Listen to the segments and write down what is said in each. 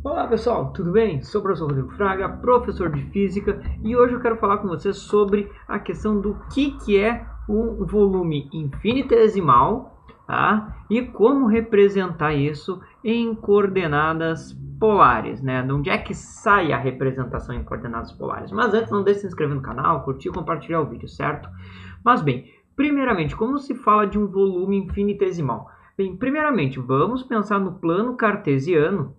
Olá pessoal, tudo bem? Sou o professor Rodrigo Fraga, professor de Física, e hoje eu quero falar com vocês sobre a questão do que é um volume infinitesimal, tá? E como representar isso em coordenadas polares, né? De onde é que sai a representação em coordenadas polares? Mas antes, não deixe de se inscrever no canal, curtir e compartilhar o vídeo, certo? Mas bem, primeiramente, como se fala de um volume infinitesimal? Bem, primeiramente, vamos pensar no plano cartesiano,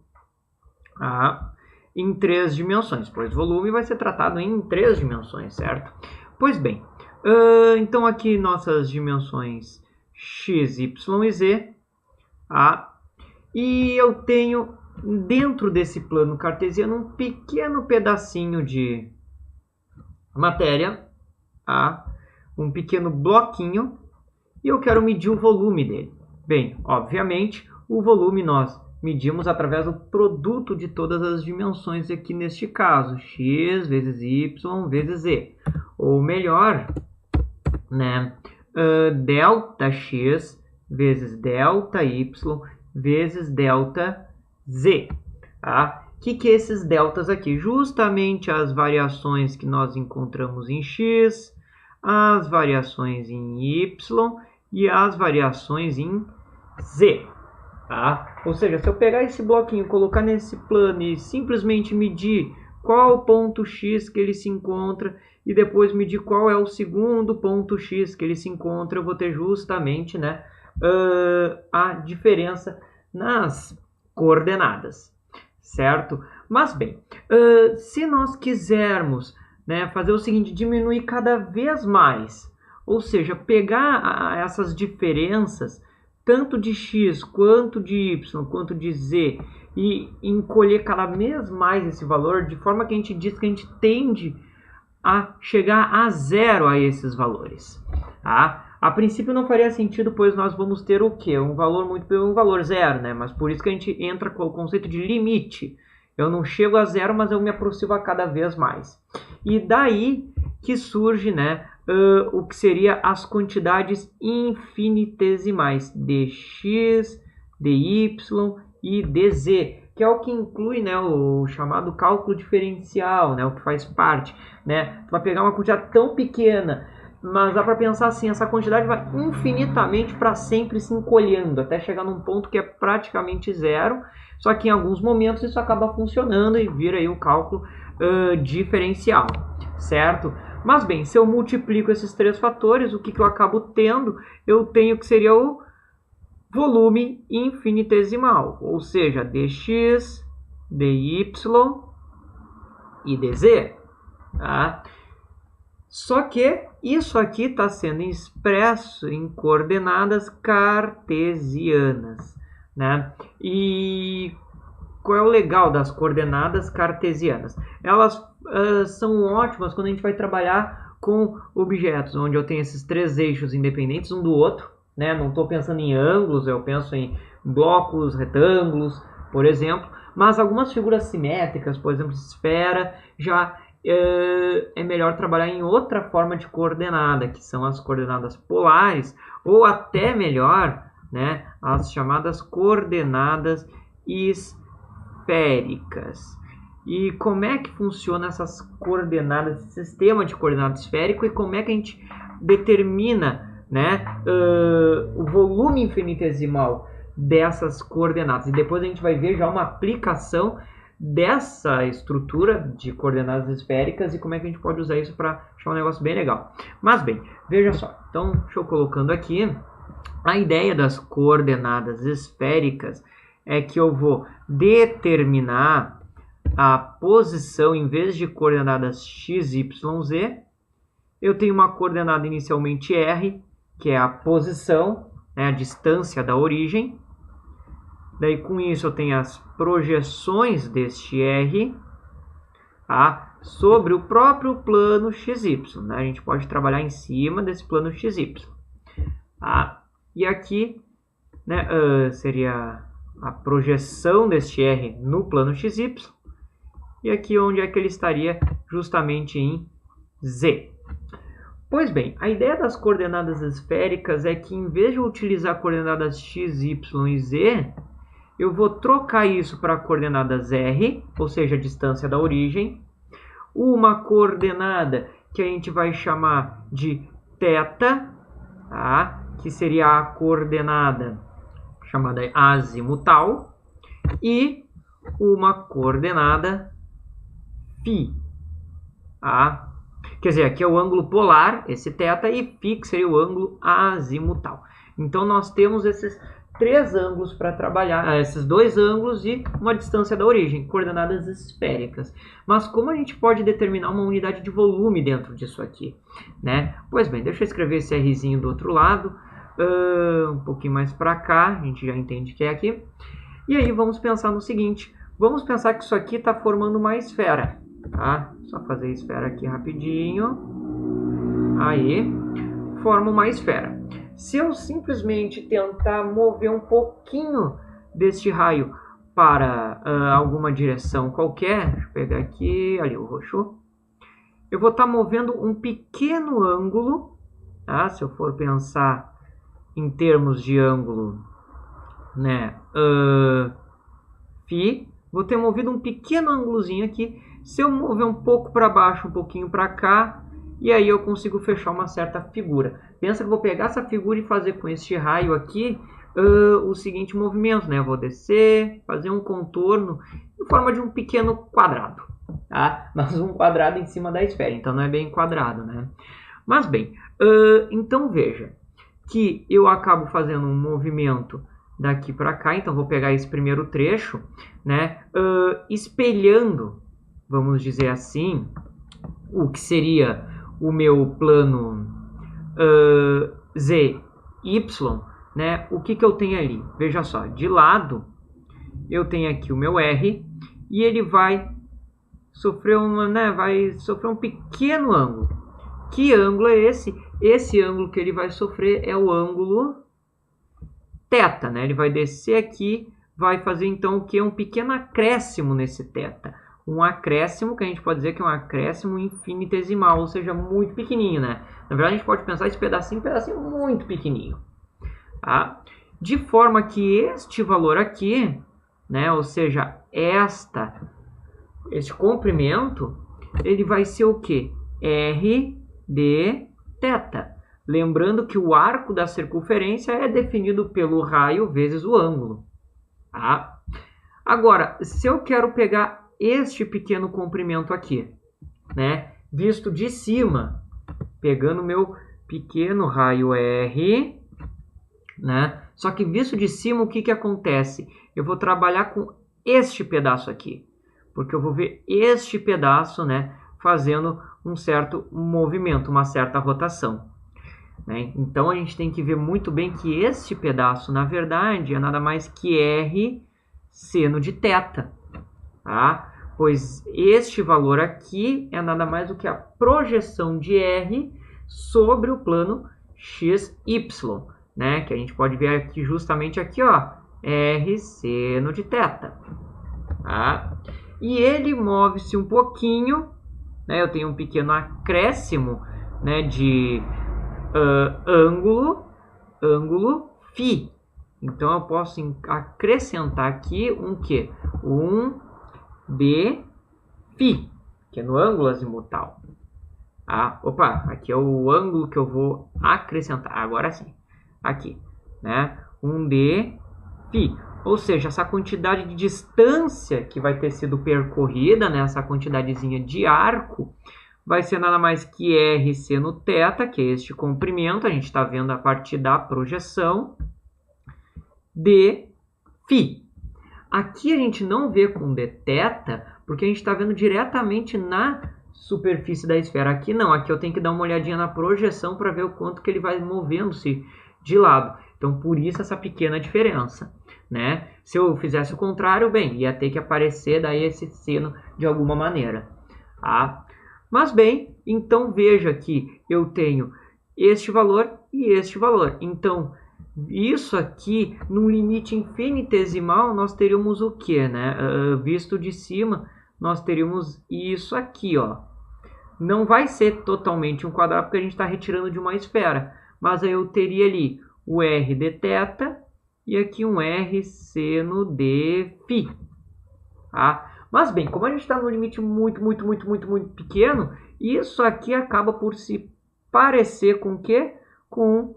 em 3 dimensões, pois volume vai ser tratado em 3 dimensões, certo? Pois bem, então aqui nossas dimensões x, y e z, e eu tenho dentro desse plano cartesiano um pequeno pedacinho de matéria, um pequeno bloquinho, e eu quero medir o volume dele. Bem, obviamente, o volume nós medimos através do produto de todas as dimensões aqui neste caso, x vezes y vezes z. Ou melhor, né, delta x vezes delta y vezes delta z. O que é esses deltas aqui? Justamente as variações que nós encontramos em x, as variações em y e as variações em z. Ou seja, se eu pegar esse bloquinho, colocar nesse plano e simplesmente medir qual o ponto x que ele se encontra e depois medir qual é o segundo ponto x que ele se encontra, eu vou ter justamente, né, a diferença nas coordenadas, certo? Mas bem, se nós quisermos, né, fazer o seguinte, diminuir cada vez mais, ou seja, pegar essas diferenças tanto de x, quanto de y, quanto de z, e encolher cada vez mais esse valor, de forma que a gente diz que a gente tende a chegar a zero a esses valores. A princípio não faria sentido, pois nós vamos ter o quê? Um valor zero, né? Mas por isso que a gente entra com o conceito de limite. Eu não chego a zero, mas eu me aproximo a cada vez mais. E daí que surge, né, o que seria as quantidades infinitesimais dx, dy e dz, que é o que inclui, né, o chamado cálculo diferencial, né, o que faz parte, né? Tu vai pegar uma quantidade tão pequena, mas dá para pensar assim, essa quantidade vai infinitamente para sempre se encolhendo, até chegar num ponto que é praticamente zero, só que em alguns momentos isso acaba funcionando e vira aí o cálculo diferencial, certo? Mas bem, se eu multiplico esses 3 fatores, o que eu acabo tendo? Eu tenho que seria o volume infinitesimal, ou seja, dx, dy e dz. Só que isso aqui está sendo expresso em coordenadas cartesianas, né? E qual é o legal das coordenadas cartesianas? Elas são ótimas quando a gente vai trabalhar com objetos, onde eu tenho esses 3 eixos independentes um do outro, né? Não estou pensando em ângulos, eu penso em blocos, retângulos, por exemplo, mas algumas figuras simétricas, por exemplo, esfera, já é melhor trabalhar em outra forma de coordenada, que são as coordenadas polares, ou até melhor, né, as chamadas coordenadas esféricas. E como é que funciona essas coordenadas, esse sistema de coordenadas esférico, e como é que a gente determina, né, o volume infinitesimal dessas coordenadas? E depois a gente vai ver já uma aplicação dessa estrutura de coordenadas esféricas e como é que a gente pode usar isso para achar um negócio bem legal. Mas bem, veja só, então deixa eu colocando aqui, a ideia das coordenadas esféricas é que eu vou determinar a posição, em vez de coordenadas x, y, z, eu tenho uma coordenada inicialmente r, que é a posição, né, a distância da origem. Daí com isso eu tenho as projeções deste r sobre o próprio plano xy, né? A gente pode trabalhar em cima desse plano xy. E aqui, né, seria a projeção deste r no plano xy. E aqui onde é que ele estaria? Justamente em z. Pois bem, a ideia das coordenadas esféricas é que em vez de eu utilizar coordenadas x, y e z, eu vou trocar isso para coordenadas r, ou seja, a distância da origem. Uma coordenada que a gente vai chamar de θ, tá? Que seria a coordenada chamada azimutal. E uma coordenada φ. Tá? Quer dizer, aqui é o ângulo polar, esse θ, e φ, que seria o ângulo azimutal. Então, nós temos esses três ângulos para trabalhar, esses dois ângulos e uma distância da origem, coordenadas esféricas. Mas como a gente pode determinar uma unidade de volume dentro disso aqui, né? Pois bem, deixa eu escrever esse Rzinho do outro lado, um pouquinho mais para cá, a gente já entende que é aqui. E aí vamos pensar no seguinte, vamos pensar que isso aqui está formando uma esfera, tá? Só fazer a esfera aqui rapidinho. Aí, forma uma esfera. Se eu simplesmente tentar mover um pouquinho deste raio para alguma direção qualquer, deixa eu pegar aqui, ali o roxo, eu vou estar movendo um pequeno ângulo, tá? Se eu for pensar em termos de ângulo, né, φ, vou ter movido um pequeno ângulozinho aqui. Se eu mover um pouco para baixo, um pouquinho para cá, e aí eu consigo fechar uma certa figura. Pensa que eu vou pegar essa figura e fazer com este raio aqui o seguinte movimento, né? Eu vou descer, fazer um contorno em forma de um pequeno quadrado, tá? Mas um quadrado em cima da esfera, então não é bem quadrado, né? Mas bem, então veja que eu acabo fazendo um movimento daqui para cá, então vou pegar esse primeiro trecho, né? Espelhando, vamos dizer assim, o que seria o meu plano ZY, né? O que eu tenho ali? Veja só, de lado eu tenho aqui o meu R e ele vai sofrer um pequeno ângulo. Que ângulo é esse? Esse ângulo que ele vai sofrer é o ângulo θ, né? Ele vai descer aqui, vai fazer então o que? Um pequeno acréscimo nesse θ. Um acréscimo, que a gente pode dizer que é um acréscimo infinitesimal, ou seja, muito pequenininho, né? Na verdade, a gente pode pensar esse pedacinho muito pequenininho. Tá? De forma que este valor aqui, né, ou seja, este comprimento, ele vai ser o quê? R de θ. Lembrando que o arco da circunferência é definido pelo raio vezes o ângulo. Tá? Agora, se eu quero pegar este pequeno comprimento aqui, né, visto de cima, pegando meu pequeno raio R, né, só que visto de cima, o que acontece? Eu vou trabalhar com este pedaço aqui, porque eu vou ver este pedaço, né, fazendo um certo movimento, uma certa rotação. Né? Então, a gente tem que ver muito bem que este pedaço, na verdade, é nada mais que R seno de θ. Tá? Pois este valor aqui é nada mais do que a projeção de R sobre o plano XY, né? Que a gente pode ver aqui justamente aqui, ó, R seno de θ. Tá? E ele move-se um pouquinho, né? Eu tenho um pequeno acréscimo, né, de ângulo φ. Então eu posso acrescentar aqui um quê? Um de φ, que é no ângulo azimutal. Opa, aqui é o ângulo que eu vou acrescentar. Agora sim, aqui, né? Um de φ. Ou seja, essa quantidade de distância que vai ter sido percorrida, né? Essa quantidadezinha de arco, vai ser nada mais que R seno θ, que é este comprimento, a gente está vendo a partir da projeção, de φ. Aqui a gente não vê com dθ, porque a gente está vendo diretamente na superfície da esfera. Aqui não, aqui eu tenho que dar uma olhadinha na projeção para ver o quanto que ele vai movendo-se de lado. Então, por isso essa pequena diferença, né? Se eu fizesse o contrário, bem, ia ter que aparecer daí esse seno de alguma maneira. Tá? Mas bem, então veja que eu tenho este valor e este valor. Então, isso aqui, num limite infinitesimal, nós teríamos o quê, né? Visto de cima, nós teríamos isso aqui, ó. Não vai ser totalmente um quadrado, porque a gente está retirando de uma esfera. Mas aí eu teria ali o R de θ e aqui um R seno de φ. Tá? Mas bem, como a gente está no limite muito pequeno, isso aqui acaba por se parecer com o quê? Com um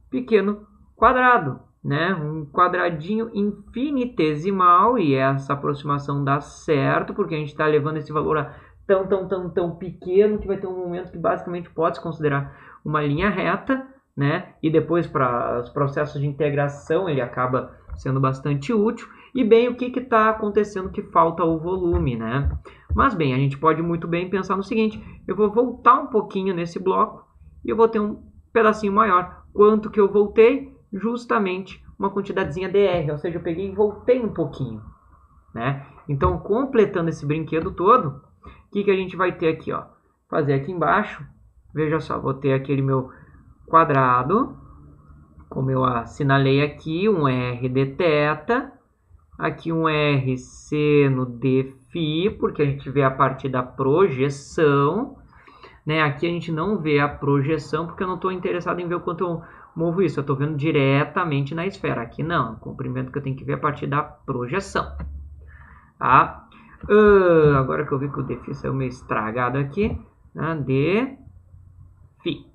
pequeno quadrado, né? Um quadradinho infinitesimal, e essa aproximação dá certo, porque a gente está levando esse valor a tão pequeno que vai ter um momento que basicamente pode se considerar uma linha reta, né? E depois para os processos de integração ele acaba sendo bastante útil. E bem, o que está acontecendo que falta o volume, né? Mas bem, a gente pode muito bem pensar no seguinte: eu vou voltar um pouquinho nesse bloco e eu vou ter um pedacinho maior. Quanto que eu voltei? Justamente uma quantidadezinha dr, ou seja, eu peguei e voltei um pouquinho, né? Então, completando esse brinquedo todo, o que a gente vai ter aqui, ó? Fazer aqui embaixo, veja só, vou ter aquele meu quadrado, como eu assinalei aqui, um R de θ, aqui um R seno de φ, porque a gente vê a partir da projeção, né? Aqui a gente não vê a projeção, porque eu não estou interessado em ver o quanto eu movo isso, eu estou vendo diretamente na esfera. Aqui não, o comprimento que eu tenho que ver a partir da projeção. Tá? Agora que eu vi que o dφ saiu meio estragado aqui, né? dφ.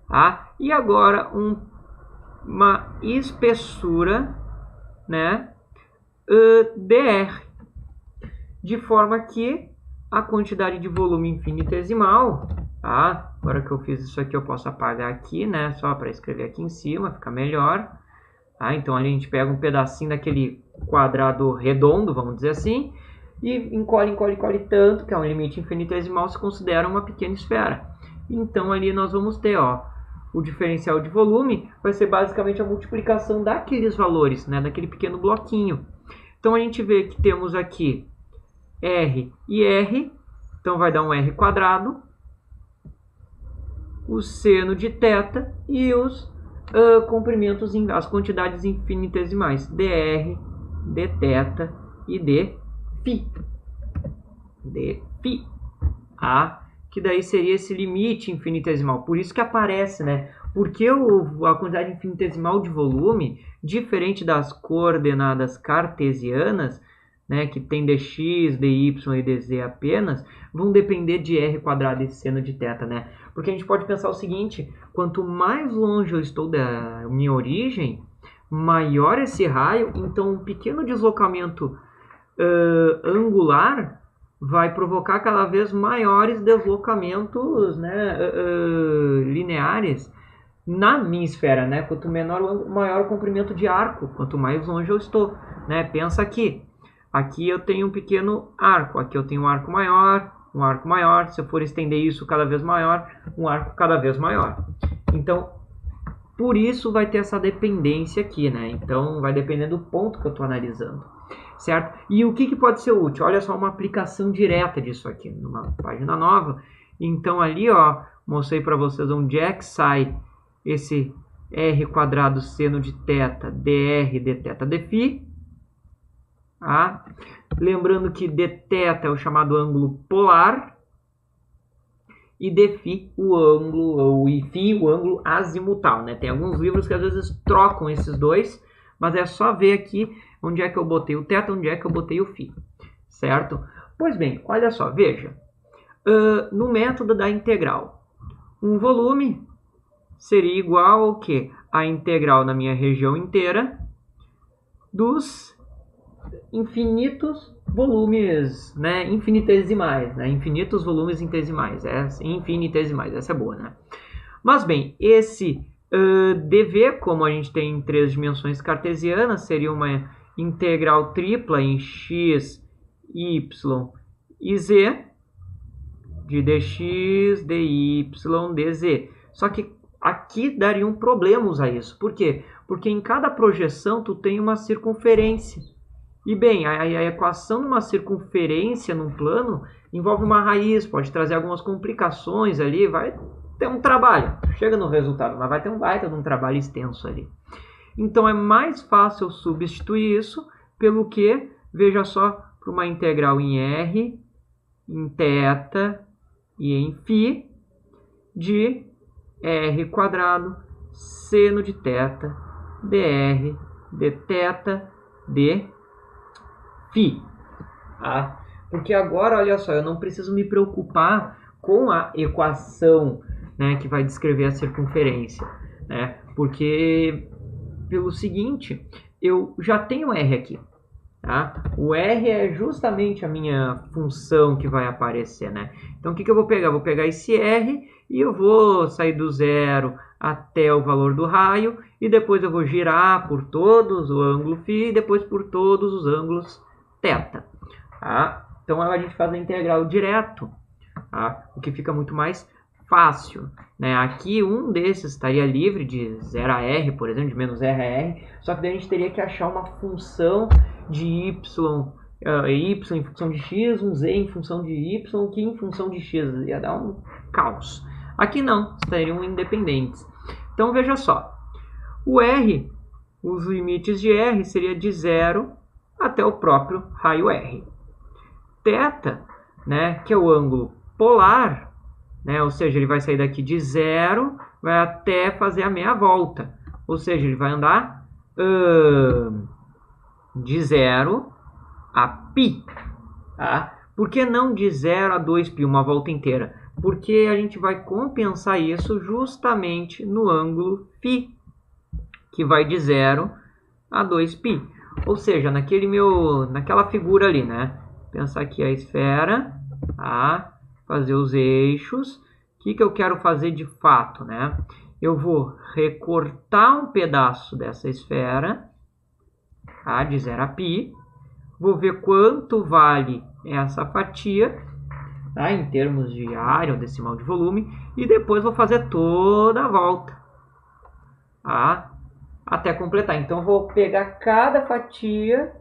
Tá? E agora uma espessura, né? dr, de forma que a quantidade de volume infinitesimal, tá? Agora que eu fiz isso aqui, eu posso apagar aqui, né? Só para escrever aqui em cima, fica melhor. Tá? Então, a gente pega um pedacinho daquele quadrado redondo, vamos dizer assim, e encolhe tanto, que é um limite infinitesimal, se considera uma pequena esfera. Então, ali nós vamos ter, ó, o diferencial de volume vai ser basicamente a multiplicação daqueles valores, né? Daquele pequeno bloquinho. Então, a gente vê que temos aqui R e R, então vai dar um R quadrado, o seno de θ e os comprimentos, as quantidades infinitesimais, dr, dθ e dφ. dφ. Que daí seria esse limite infinitesimal. Por isso que aparece, né? Porque a quantidade infinitesimal de volume, diferente das coordenadas cartesianas, né, que tem dx, dy e dz apenas, vão depender de r quadrado e seno de θ, né? Porque a gente pode pensar o seguinte: quanto mais longe eu estou da minha origem, maior esse raio, então um pequeno deslocamento angular vai provocar cada vez maiores deslocamentos, né, lineares na minha esfera, né? Quanto menor o ângulo, maior o comprimento de arco, quanto mais longe eu estou, né? Pensa aqui. Aqui eu tenho um pequeno arco, aqui eu tenho um arco maior, se eu for estender isso cada vez maior, um arco cada vez maior. Então, por isso vai ter essa dependência aqui, né? Então, vai depender do ponto que eu estou analisando, certo? E o que pode ser útil? Olha só uma aplicação direta disso aqui, numa página nova. Então, ali, ó, mostrei para vocês onde é que sai esse r quadrado seno de θ, dr, dθ, dφ. Ah, lembrando que dθ é o chamado ângulo polar e dφ o ângulo, ou φ o ângulo azimutal, né? Tem alguns livros que às vezes trocam esses dois, mas é só ver aqui onde é que eu botei o θ, onde é que eu botei o φ, certo? Pois bem, olha só, veja, no método da integral, um volume seria igual ao que? A integral na minha região inteira dos infinitos volumes, né, infinitesimais, né, infinitos volumes infinitesimais, essa é boa, né? Mas bem, esse dv, como a gente tem em 3 dimensões cartesianas, seria uma integral tripla em x, y e z, de dx, dy, dz. Só que aqui daria um problema usar isso. Por quê? Porque em cada projeção tu tem uma circunferência. E bem, a equação de uma circunferência num plano envolve uma raiz, pode trazer algumas complicações ali, vai ter um trabalho. Chega no resultado, mas vai ter um baita de um trabalho extenso ali. Então é mais fácil substituir isso pelo que, veja só, para uma integral em r, em θ e em φ de r quadrado seno de θ dr de θ de φ. Tá? Porque agora, olha só, eu não preciso me preocupar com a equação, né, que vai descrever a circunferência, né? Porque, pelo seguinte, eu já tenho R aqui. Tá? O R é justamente a minha função que vai aparecer, né? Então, o que eu vou pegar? Vou pegar esse R e eu vou sair do zero até o valor do raio e depois eu vou girar por todos o ângulo φ e depois por todos os ângulos θ. Tá? Então, a gente faz a integral direto, tá? O que fica muito mais fácil, né? Aqui um desses estaria livre de 0 a r, por exemplo, de menos r a r, só que daí a gente teria que achar uma função de y em função de x, um z em função de y, que em função de x ia dar um caos. Aqui não, estariam independentes. Então veja só, o r, os limites de r seria de 0 até o próprio raio r. θ, né, que é o ângulo polar, né, ou seja, ele vai sair daqui de 0, vai até fazer a meia volta, ou seja, ele vai andar de 0 a π. Tá? Por que não de 0 a 2π, uma volta inteira? Porque a gente vai compensar isso justamente no ângulo φ, que vai de 0 a 2π. Ou seja, naquela figura ali, né? Pensar aqui a esfera, tá? Fazer os eixos. O que eu quero fazer de fato, né? Eu vou recortar um pedaço dessa esfera, tá? De 0 a π. Vou ver quanto vale essa fatia, tá? Em termos de área ou decimal de volume. E depois vou fazer toda a volta, tá? Até completar. Então, vou pegar cada fatia,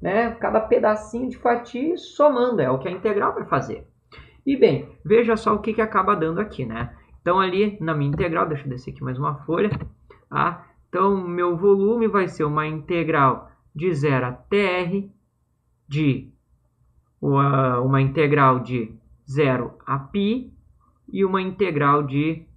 né? Cada pedacinho de fatia somando. É o que a integral vai fazer. E bem, veja só o que acaba dando aqui, né? Então, ali na minha integral, deixa eu descer aqui mais uma folha. Tá? Então, meu volume vai ser uma integral de 0 até r, uma integral de 0 a π e uma integral de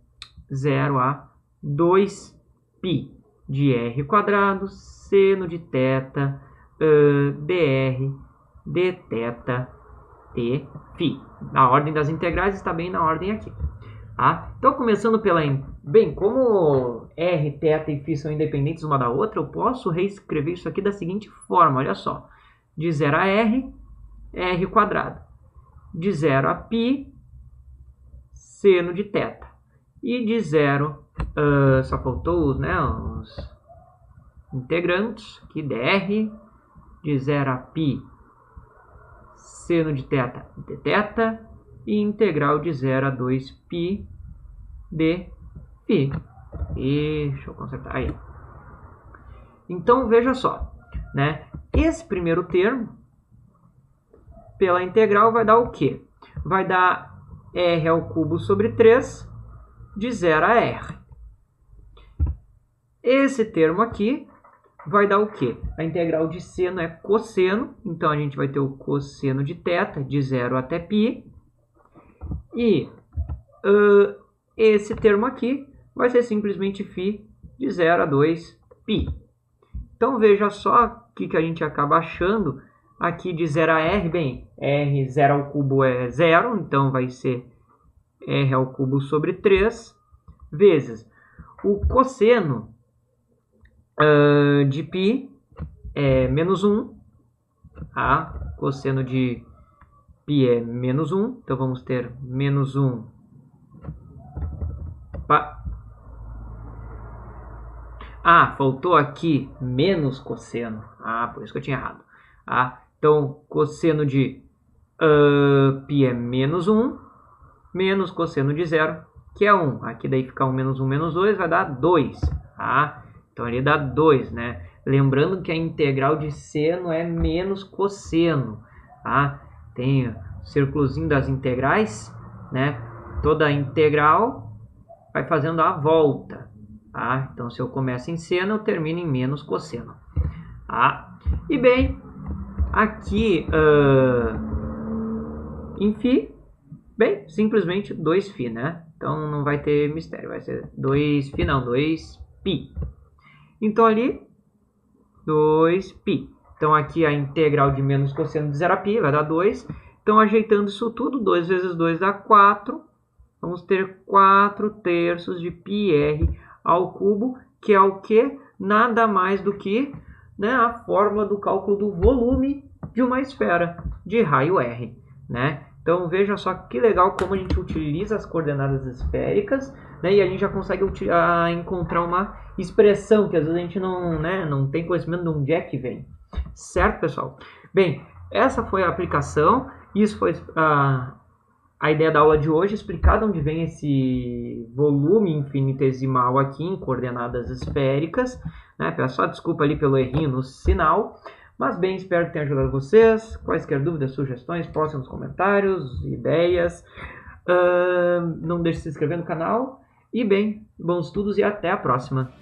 0 a 2π de r quadrado seno de θ dr dθ de φ. A ordem das integrais está bem na ordem aqui. Tá? Então, começando pela... Bem, como r, θ e φ são independentes uma da outra, eu posso reescrever isso aqui da seguinte forma, olha só. De 0 a r, r quadrado. De 0 a π, seno de θ. E de 0, só faltou os integrantes, aqui dr, de 0 a π, seno de θ de θ, e integral de 0 a 2π de φ. E deixa eu consertar aí. Então, veja só, né? Esse primeiro termo, pela integral, vai dar o quê? Vai dar r ao cubo sobre 3 de 0 a r. Esse termo aqui vai dar o quê? A integral de seno é cosseno, então a gente vai ter o cosseno de θ de 0 até π. E esse termo aqui vai ser simplesmente φ de 0 a 2π. Então, veja só o que a gente acaba achando aqui de 0 a r. Bem, r 0 ao cubo é 0, então vai ser r ao cubo sobre 3, vezes o cosseno de π é menos 1. Tá? Cosseno de π é menos 1, então vamos ter menos 1. Faltou aqui menos cosseno. Por isso que eu tinha errado. Então, cosseno de π é menos 1, menos cosseno de 0, que é 1. Aqui daí fica 1 menos 1 menos 2, vai dar 2. Então, ali dá 2, né? Lembrando que a integral de seno é menos cosseno. Tem o círculozinho das integrais, né? Toda integral vai fazendo a volta. Então, se eu começo em seno, eu termino em menos cosseno. E bem, aqui em φ, bem, simplesmente 2φ, né? Então, não vai ter mistério, vai ser 2φ não, 2π. Então, ali 2π. Então, aqui a integral de menos cosseno de 0 a π vai dar 2. Então, ajeitando isso tudo, 2 vezes 2 dá 4. Vamos ter 4 terços de πr ao cubo, que é o que? Nada mais do que, né, a fórmula do cálculo do volume de uma esfera de raio R, né? Então, veja só que legal como a gente utiliza as coordenadas esféricas, né, e a gente já consegue encontrar uma expressão que às vezes a gente não tem conhecimento de onde é que vem. Certo, pessoal? Bem, essa foi a aplicação. Isso foi a ideia da aula de hoje, explicar de onde vem esse volume infinitesimal aqui em coordenadas esféricas, né? Peço só desculpa ali pelo errinho no sinal, mas bem, espero que tenha ajudado vocês. Quaisquer dúvidas, sugestões, postem nos comentários, ideias. Não deixe de se inscrever no canal. E bem, bons estudos e até a próxima!